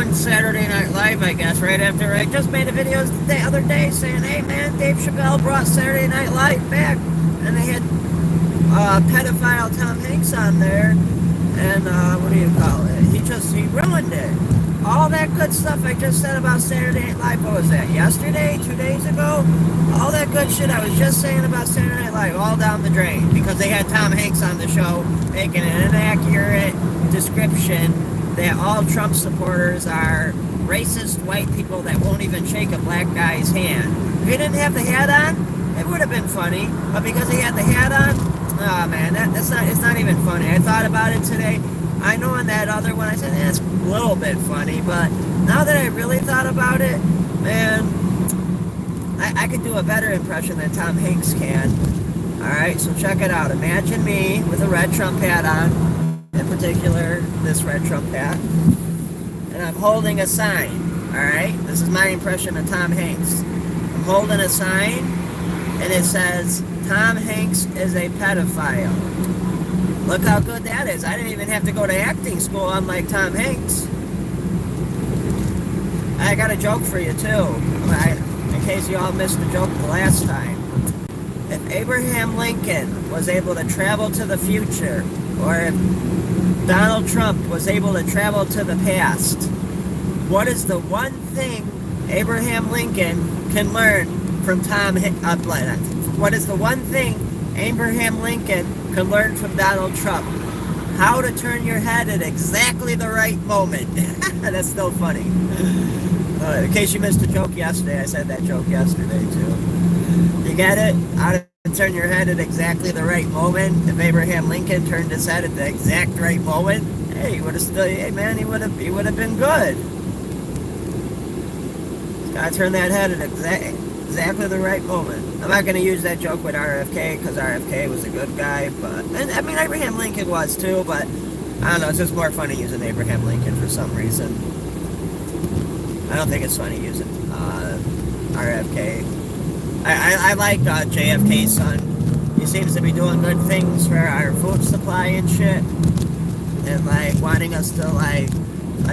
on Saturday Night Live, I guess, right after I just made a video the other day saying, hey man, Dave Chappelle brought Saturday Night Live back. And they had pedophile Tom Hanks on there. And what do you call it? He ruined it. All that good stuff I just said about Saturday Night Live, what was that, yesterday, 2 days ago? All that good shit I was just saying about Saturday Night Live, all down the drain. Because they had Tom Hanks on the show making an inaccurate description that all Trump supporters are racist white people that won't even shake a black guy's hand. If he didn't have the hat on, it would have been funny. But because he had the hat on, oh man, it's not even funny. I thought about it today. I know in that other one I said, it's a little bit funny, but now that I really thought about it, man, I could do a better impression than Tom Hanks can. Alright, so check it out. Imagine me with a red Trump hat on. In particular, this red Trump hat, and I'm holding a sign. Alright, this is my impression of Tom Hanks. I'm holding a sign, and it says, Tom Hanks is a pedophile. Look how good that is. I didn't even have to go to acting school, unlike Tom Hanks. I got a joke for you, too, in case you all missed the joke the last time. If Abraham Lincoln was able to travel to the future, or if Donald Trump was able to travel to the past, what is the one thing Abraham Lincoln can learn from Tom Hanks? What is the one thing Abraham Lincoln can learn from Donald Trump? How to turn your head at exactly the right moment. That's still funny. In case you missed a joke yesterday, I said that joke yesterday too. You get it? How to turn your head at exactly the right moment. If Abraham Lincoln turned his head at the exact right moment, hey, he would have been good. Gotta turn that head at exactly the right moment. I'm not going to use that joke with RFK, because RFK was a good guy, and I mean, Abraham Lincoln was too, but I don't know, it's just more funny using Abraham Lincoln for some reason. I don't think it's funny using RFK. I like JFK's son. He seems to be doing good things for our food supply and shit, and like wanting us to like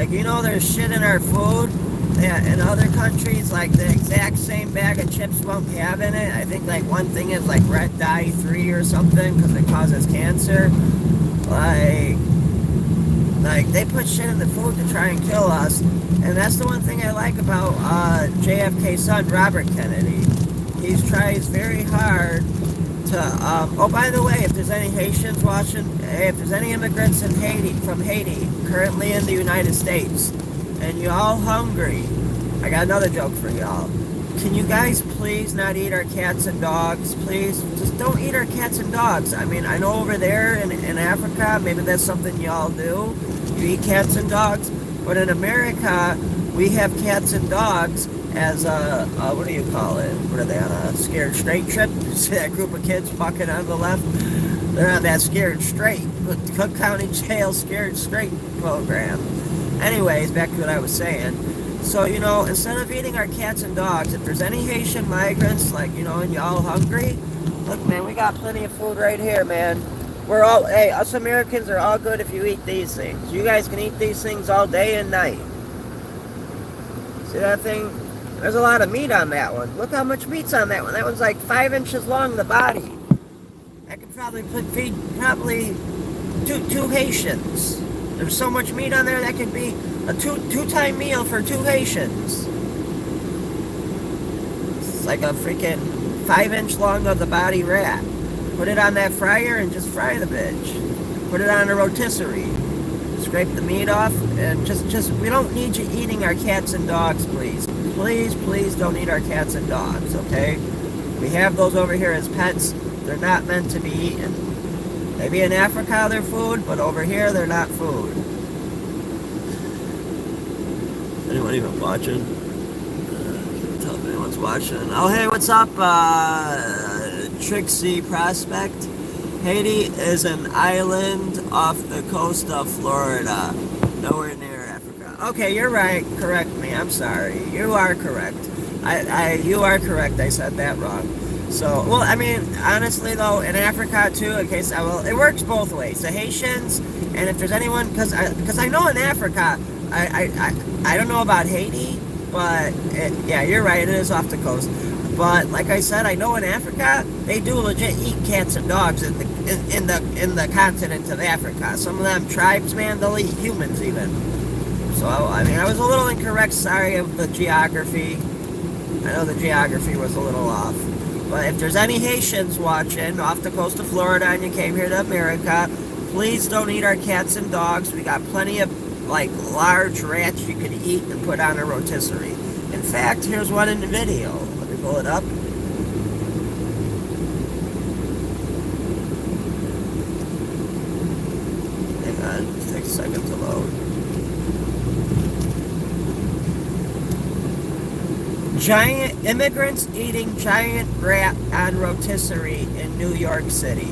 there's shit in our food that in other countries, like the exact same bag of chips won't have in it. I think like one thing is like red dye 3 or something because it causes cancer. Like they put shit in the food to try and kill us, and that's the one thing I like about JFK's son, Robert Kennedy. He tries very hard to, oh, by the way, if there's any Haitians watching, if there's any immigrants from Haiti, currently in the United States, and you're all hungry, I got another joke for y'all. Can you guys please not eat our cats and dogs? Please, just don't eat our cats and dogs. I mean, I know over there in Africa, maybe that's something y'all do. You eat cats and dogs, but in America, we have cats and dogs as a, what do you call it? What are they, on a Scared Straight trip? You see that group of kids fucking on the left? They're on that Scared Straight, Cook County Jail Scared Straight program. Anyways, back to what I was saying. So, instead of eating our cats and dogs, if there's any Haitian migrants, like, and y'all hungry, look, man, we got plenty of food right here, man. Us Americans are all good if you eat these things. You guys can eat these things all day and night. See that thing? There's a lot of meat on that one. Look how much meat's on that one. That one's like 5 inches long, the body. I could probably feed two Haitians. There's so much meat on there that could be a two-time meal for 2 Haitians. It's like a freaking 5-inch long of the body rat. Put it on that fryer and just fry the bitch. Put it on a rotisserie. Scrape the meat off and just we don't need you eating our cats and dogs, please. Please don't eat our cats and dogs, okay? We have those over here as pets. They're not meant to be eaten. Maybe in Africa they're food, but over here they're not food. Anyone even watching? Tell if anyone's watching. Oh, hey, what's up, Trixie Prospect? Haiti is an island off the coast of Florida. Nowhere near Africa. Okay, you're right. Correct me. I'm sorry. You are correct. You are correct. I said that wrong. So, well, I mean, honestly, though, in Africa, too, it works both ways. The Haitians, and if there's anyone, because I know in Africa, I don't know about Haiti, but yeah, you're right. It is off the coast. But like I said, I know in Africa they do legit eat cats and dogs in the continent of Africa. Some of them tribes, man, they'll eat humans even. So I mean, I was a little incorrect. Sorry of the geography. I know the geography was a little off. But if there's any Haitians watching off the coast of Florida and you came here to America, please don't eat our cats and dogs. We got plenty of like large rats you could eat and put on a rotisserie. In fact, here's one in the video. Let me pull it up. Hang on, it takes a second to load. Giant immigrants eating giant rat on rotisserie in New York City.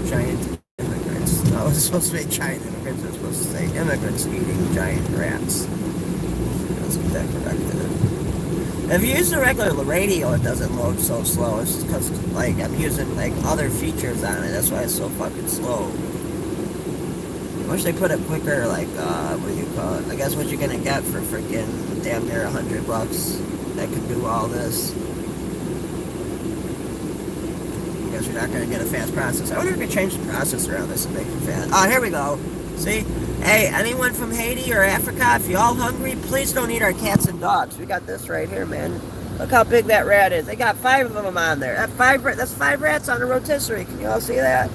Giant immigrants. No, it's supposed to be giant immigrants. It's supposed to say immigrants eating giant rats. Let's get that corrected. If you use the regular radio, it doesn't load so slow. It's just because like I'm using like other features on it. That's why it's so fucking slow. I wish they put it quicker, like, what do you call it? I guess what you're gonna get for freaking damn near $100 that can do all this. I guess you're not gonna get a fast processor. I wonder if we could change the processor on this and make it fast. Oh, here we go. See? Hey, anyone from Haiti or Africa, if you're all hungry, please don't eat our cats and dogs. We got this right here, man. Look how big that rat is. They got 5 of them on there. That's 5 rats on a rotisserie. Can you all see that?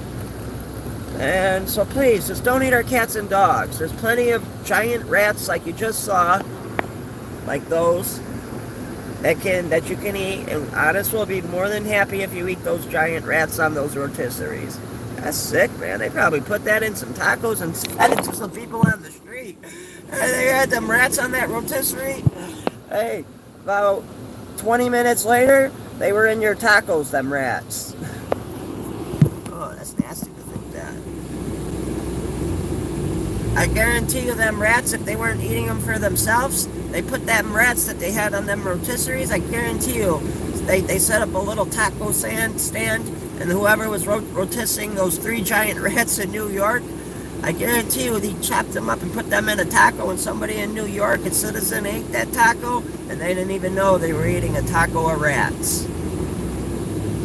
And so please, just don't eat our cats and dogs. There's plenty of giant rats like you just saw, like those, that you can eat. And Honest will be more than happy if you eat those giant rats on those rotisseries. That's sick, man. They probably put that in some tacos and fed it to some people on the street. And they had them rats on that rotisserie. Hey, about 20 minutes later, they were in your tacos, them rats. Oh, that's nasty. I guarantee you them rats, if they weren't eating them for themselves, they put them rats that they had on them rotisseries, I guarantee you, they set up a little taco stand, and whoever was rotisserie those 3 giant rats in New York, I guarantee you they chopped them up and put them in a taco, and somebody in New York, a citizen, ate that taco, and they didn't even know they were eating a taco of rats.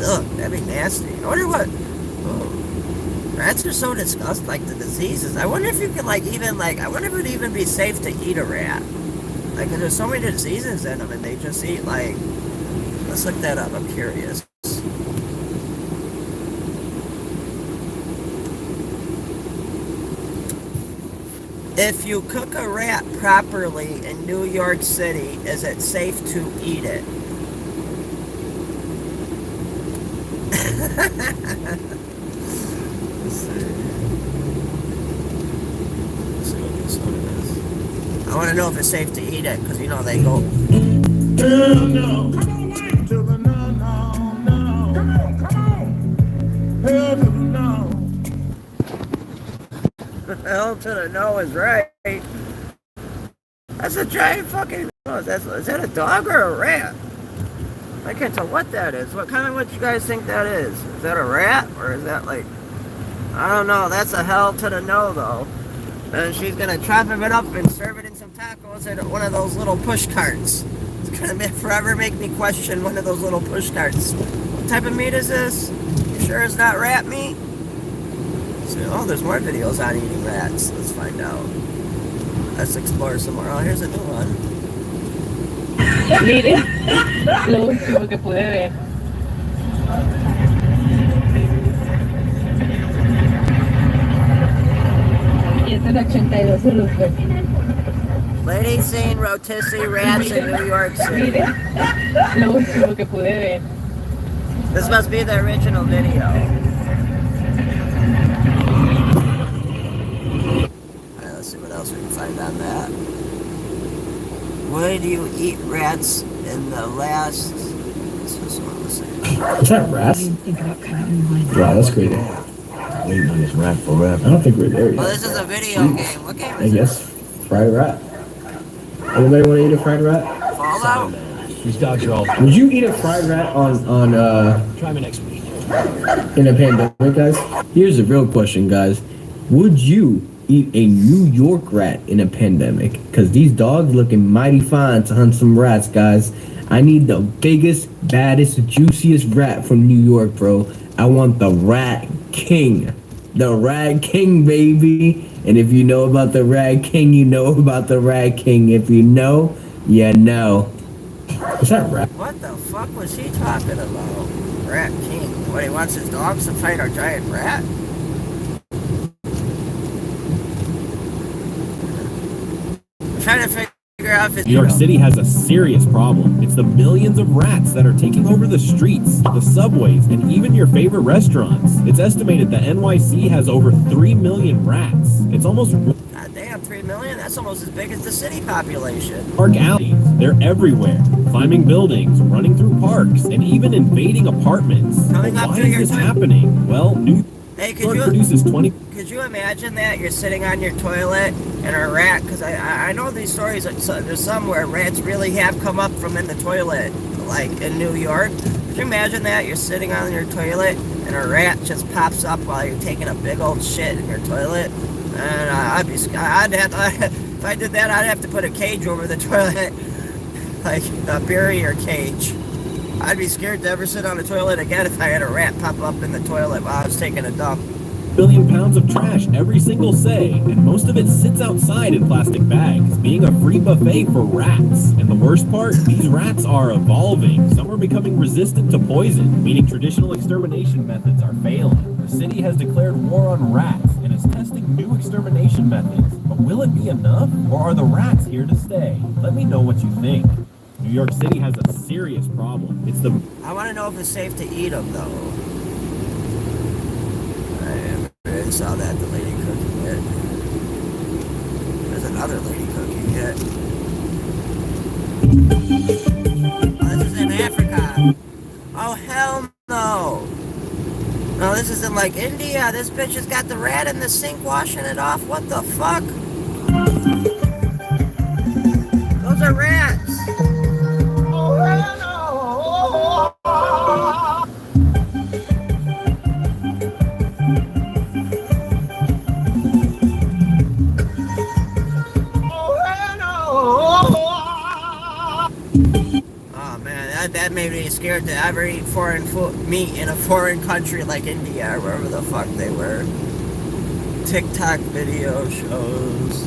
Ugh, that'd be nasty. I wonder what... Oh. Rats are so disgusting, like the diseases. I wonder if you could, like, even, like, I wonder if it would even be safe to eat a rat. Like, 'cause there's so many diseases in them, and they just eat, like, let's look that up, I'm curious. If you cook a rat properly in New York City, is it safe to eat it? I want to know if it's safe to eat it, because, you know, they go... Hell no. Come on, Mike. To the no, no, no. Come on, come on. Hell to the no. Hell to the no is right. That's a giant fucking... Oh, is that a dog or a rat? I can't tell what that is. What you guys think that is? Is that a rat, or is that, like... I don't know. That's a hell to the no, though. And she's gonna chop it up and serve it in some tacos in one of those little push carts. It's gonna forever make me question one of those little push carts. What type of meat is this? You sure it's not rat meat? So, oh, there's more videos on eating rats. Let's find out. Let's explore some more. Oh, here's a new one. Mire, lo último que pude ver. Lady seen rotisserie rats in New York City. Lo último que pude ver. This must be the original video. Alright, let's see what else we can find on that. Would you eat rats in the last... What's this one? Let's see. Is that rats? Wow, that's crazy. Waiting on this rat forever. I don't think we're there yet. Well, this is a video game. What game I is guess fried rat. Anybody want to eat a fried rat? it? Fallout? These dogs are all. Would you eat a fried rat on Try me next week. in a pandemic, guys? Here's the real question, guys. Would you eat a New York rat in a pandemic. Because these dogs looking mighty fine to hunt some rats, guys. I need the biggest, baddest, juiciest rat from New York, bro. I want the Rat King. The Rat King, baby. And if you know about the Rat King, you know about the Rat King. If you know, you know. What's that rat? What the fuck was he talking about? Rat King. What, he wants his dogs to fight our giant rat? I'm trying to figure out if it's... New York City has a serious problem. It's the millions of rats that are taking over the streets, the subways, and even your favorite restaurants. It's estimated that NYC has over 3 million rats. It's almost God damn, 3 million? That's almost as big as the city population. park alleys. They're everywhere, climbing buildings, running through parks, and even invading apartments. Coming up Why to your is this toilet. happening? Well, New Hey, York produces 20 could you imagine that? You're sitting on your toilet and a rat, because I know these stories, there's some where rats really have come up from in the toilet, like in New York. Could you imagine that? You're sitting on your toilet and a rat just pops up while you're taking a big old shit in your toilet? And I'd have to, if I did that, I'd have to put a cage over the toilet, like a barrier cage. I'd be scared to ever sit on the toilet again if I had a rat pop up in the toilet while I was taking a dump. billion pounds of trash every single day, and most of it sits outside in plastic bags, being a free buffet for rats. And the worst part, these rats are evolving. Some are becoming resistant to poison, meaning traditional extermination methods are failing. The city has declared war on rats and is testing new extermination methods. But will it be enough, or are the rats here to stay? Let me know what you think. New York City has a serious problem. It's the I want to know if it's safe to eat them, though. I saw that, the lady cooking it. There's another lady cooking it. Oh, this is in Africa. Oh, hell no. No, this is in, like, India. This bitch has got the rat in the sink washing it off. What the fuck? Those are rats. That made me scared to ever eat foreign meat in a foreign country like India or wherever the fuck they were. TikTok video shows.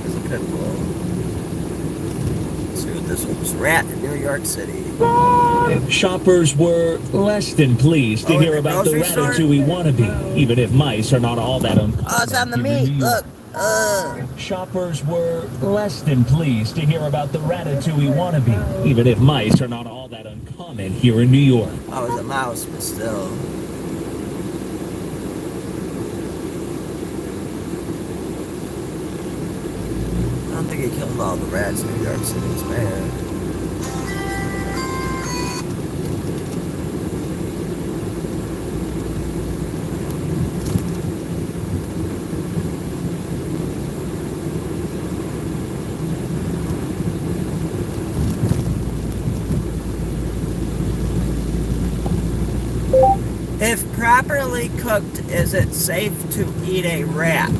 There's a pit bull. Let's see what this one's. Rat in New York City. Shoppers were less than pleased to Oh, hear in the about the grocery store? Ratatouille wannabe, even if mice are not all that uncommon. Oh, it's on the here in meat. New York. Look. Shoppers were less than pleased to hear about the Ratatouille wannabe, even if mice are not all that uncommon here in New York. Oh, it's a mouse, but still. I don't think he killed all the rats in New York City, man. If properly cooked, is it safe to eat a rat?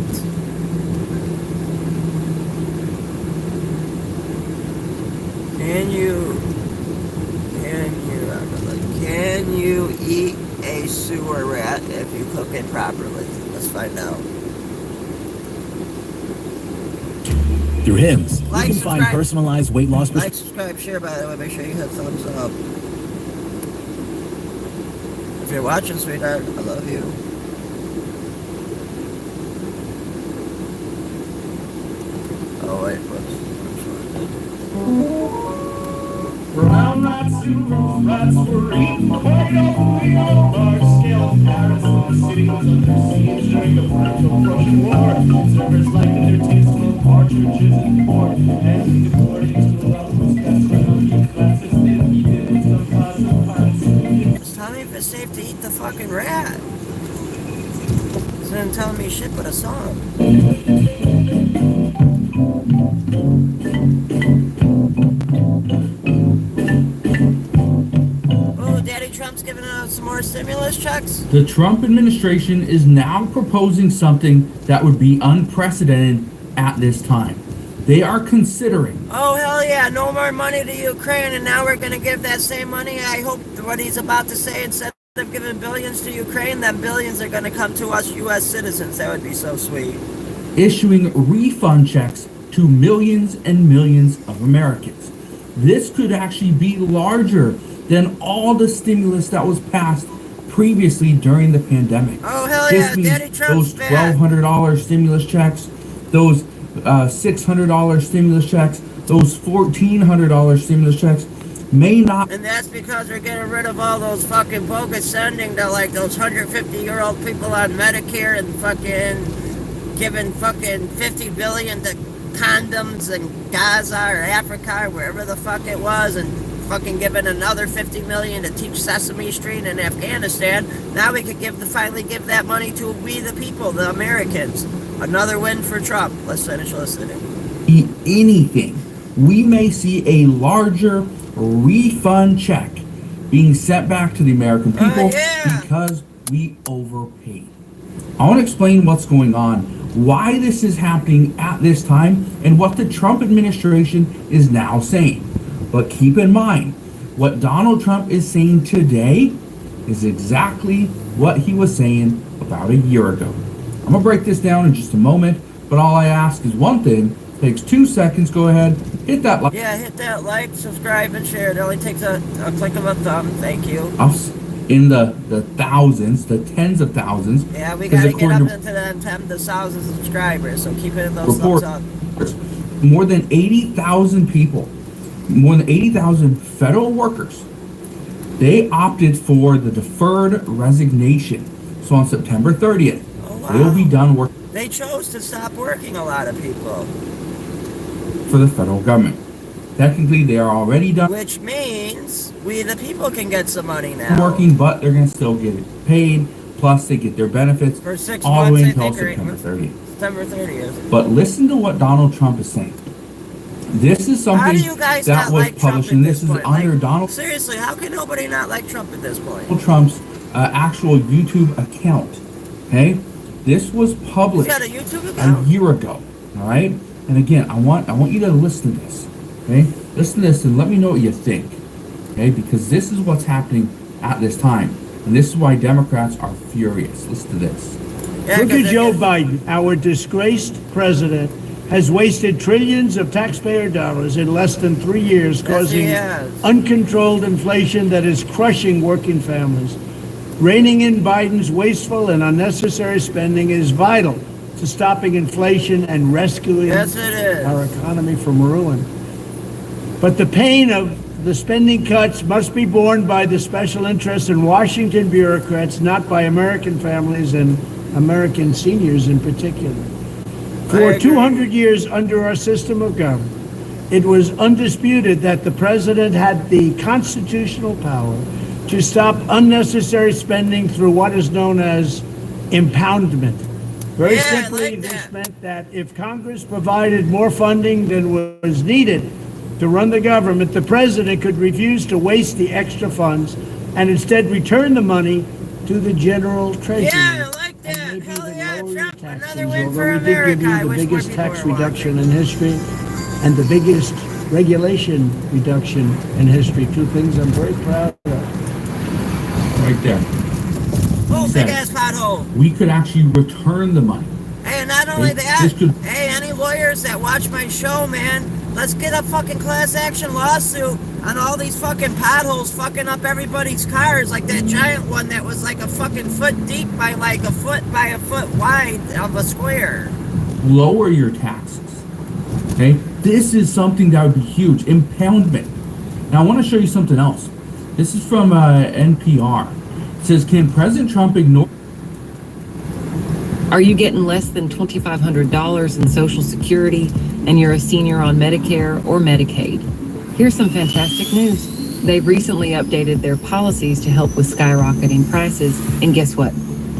Can you eat a sewer rat if you cook it properly? Let's find out. through Hims. Like, You can find subscribe. personalized weight loss Like, subscribe, share, by the way. Make sure you hit thumbs up. If you're watching, sweetheart, I love you. Oh, wait, whoops. Brown rats and rose rats were eaten quite openly on a large scale in Paris, and the city was under siege during the Franco-Prussian War. Servers liked their tasteful partridges and pork, and according to levels that surrounding classes did eat it in some class of parts. Just tell me if it's safe to eat the fucking rat. It's not telling me shit but a song. Oh, Daddy Trump's giving out some more stimulus checks? The Trump administration is now proposing something that would be unprecedented at this time. They are considering. Oh, hell yeah, no more money to Ukraine, and now we're going to give that same money. I hope what he's about to say, instead of giving billions to Ukraine, then billions are going to come to us U.S. citizens. That would be so sweet. Issuing refund checks to millions and millions of Americans. This could actually be larger than all the stimulus that was passed previously during the pandemic. Oh, hell This yeah, means Daddy Trump's those back. $1,200 stimulus checks, those $600 stimulus checks, those $1,400 stimulus checks may not. And that's because we're getting rid of all those fucking bogus sending to like those 150-year-old people on Medicare and fucking giving fucking $50 billion to condoms in Gaza or Africa or wherever the fuck it was, and fucking giving another $50 million to teach Sesame Street in Afghanistan. Now we could finally give that money to we the people, the Americans. Another win for Trump. Let's finish listening. Anything. We may see a larger refund check being sent back to the American people because we overpaid. I want to explain what's going on, why this is happening at this time, and what the Trump administration is now saying. But keep in mind, what Donald Trump is saying today is exactly what he was saying about a year ago. I'm going to break this down in just a moment, but all I ask is one thing. It takes 2 seconds. Go ahead, hit that like. Yeah, hit that like, subscribe, and share. It only takes a click of a thumb. Thank you. In the thousands, the tens of thousands. Yeah, we got to get up into the 10,000 subscribers, so keep hitting those thumbs up. More than 80,000 people, more than 80,000 federal workers, they opted for the deferred resignation. So on September 30th, they will be done working. They chose to stop working, a lot of people. For the federal government. Technically, they are already done. Which means we, the people, can get some money now. Working, but they're going to still get it paid. Plus, they get their benefits for 6 all the months, way I until think, September 30th. September 30th. But listen to what Donald Trump is saying. This is something that was published, and this is under Donald. Seriously, how can nobody not like Trump at this point? Donald Trump's actual YouTube account. Okay, this was published He's got a YouTube account? a year ago. All right, and again, I want you to listen to this. Okay, listen to this and let me know what you think. Okay, because this is what's happening at this time, and this is why Democrats are furious. Listen to this. Look at Joe Biden, our disgraced president, has wasted trillions of taxpayer dollars in less than 3 years, causing uncontrolled inflation that is crushing working families. Reining in Biden's wasteful and unnecessary spending is vital to stopping inflation and rescuing our economy from ruin. But the pain of the spending cuts must be borne by the special interests and Washington bureaucrats, not by American families and American seniors in particular. For 200 years under our system of government, it was undisputed that the president had the constitutional power to stop unnecessary spending through what is known as impoundment. Very simply, this meant that if Congress provided more funding than was needed to run the government, the president could refuse to waste the extra funds and instead return the money to the general treasury. Yeah, I like that. Hell yeah, Trump, another win Although for we did America. give you the biggest tax reduction in history and the biggest regulation reduction in history, two things I'm very proud of. Right there. Oh, big ass pothole. We could actually return the money. Hey, and not only that, hey, any lawyers that watch my show, man, let's get a fucking class action lawsuit on all these fucking potholes fucking up everybody's cars, like that giant one that was like a fucking foot deep by like a foot by a foot wide of a square. Lower your taxes. Okay? This is something that would be huge. Impoundment. Now, I want to show you something else. This is from NPR. It says, can President Trump ignore... Are you getting less than $2,500 in Social Security and you're a senior on Medicare or Medicaid? Here's some fantastic news. They've recently updated their policies to help with skyrocketing prices, and guess what?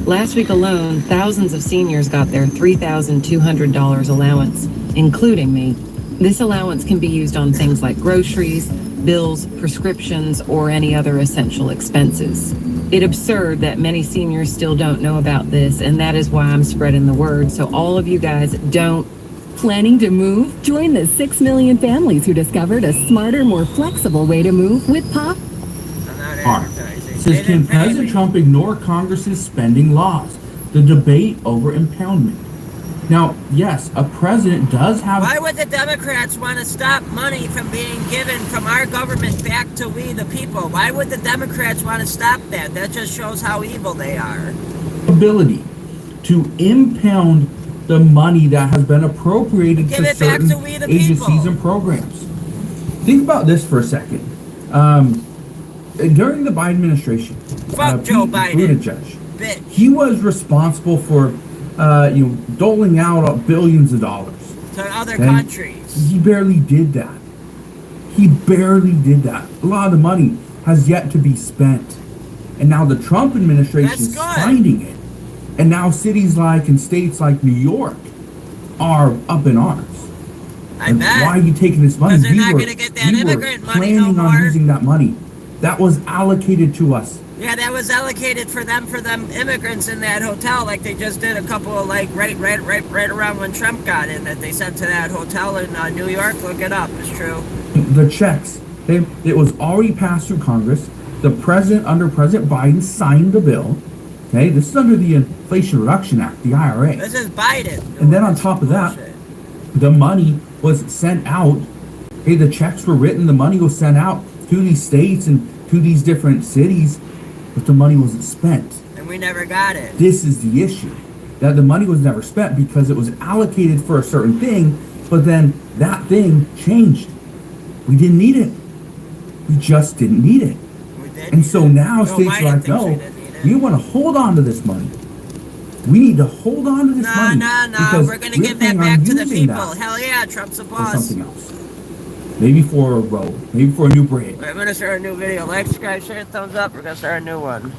Last week alone, thousands of seniors got their $3,200 allowance, including me. This allowance can be used on things like groceries, bills, prescriptions, or any other essential expenses. It's absurd that many seniors still don't know about this, and that is why I'm spreading the word. So all of you guys don't. Planning to move? Join the 6 million families who discovered a smarter, more flexible way to move with POP. Says, can President Trump ignore Congress's spending laws? The debate over impoundment. Now, yes, a president does have... Why would the Democrats want to stop money from being given from our government back to we the people? Why would the Democrats want to stop that? That just shows how evil they are. Ability to impound the money that has been appropriated Give to it back certain to we the agencies people. and programs. Think about this for a second. During the Biden administration, Fuck Joe Pete Biden. Buttigieg, Bitch. he was responsible for doling out billions of dollars To other and countries. He barely did that. He barely did that. A lot of the money has yet to be spent, and now the Trump administration is finding it. And now cities like and states like New York are up in arms. I bet. Why are you taking this money? Because they're not going to get that immigrant money no planning on more. using that money. That was allocated to us. Yeah, that was allocated for them immigrants in that hotel, like they just did a couple of right around when Trump got in, that they sent to that hotel in New York. Look it up, it's true. The checks. It was already passed through Congress. The president, under President Biden, signed the bill. Okay, this is under the Inflation Reduction Act, the IRA. This is Biden. And then on top of that, the money was sent out. Okay, the checks were written, the money was sent out to these states and to these different cities, but the money wasn't spent. And we never got it. This is the issue, that the money was never spent because it was allocated for a certain thing, but then that thing changed. We didn't need it. We just didn't need it. And so now states are like, no, we want to hold on to this money. We need to hold on to this money. No, we're going to give that back to the people. Hell yeah, Trump's a For boss. something else. Maybe for a road. Maybe for a new bridge. We're going to start a new video. Like, subscribe, share, thumbs up. We're going to start a new one.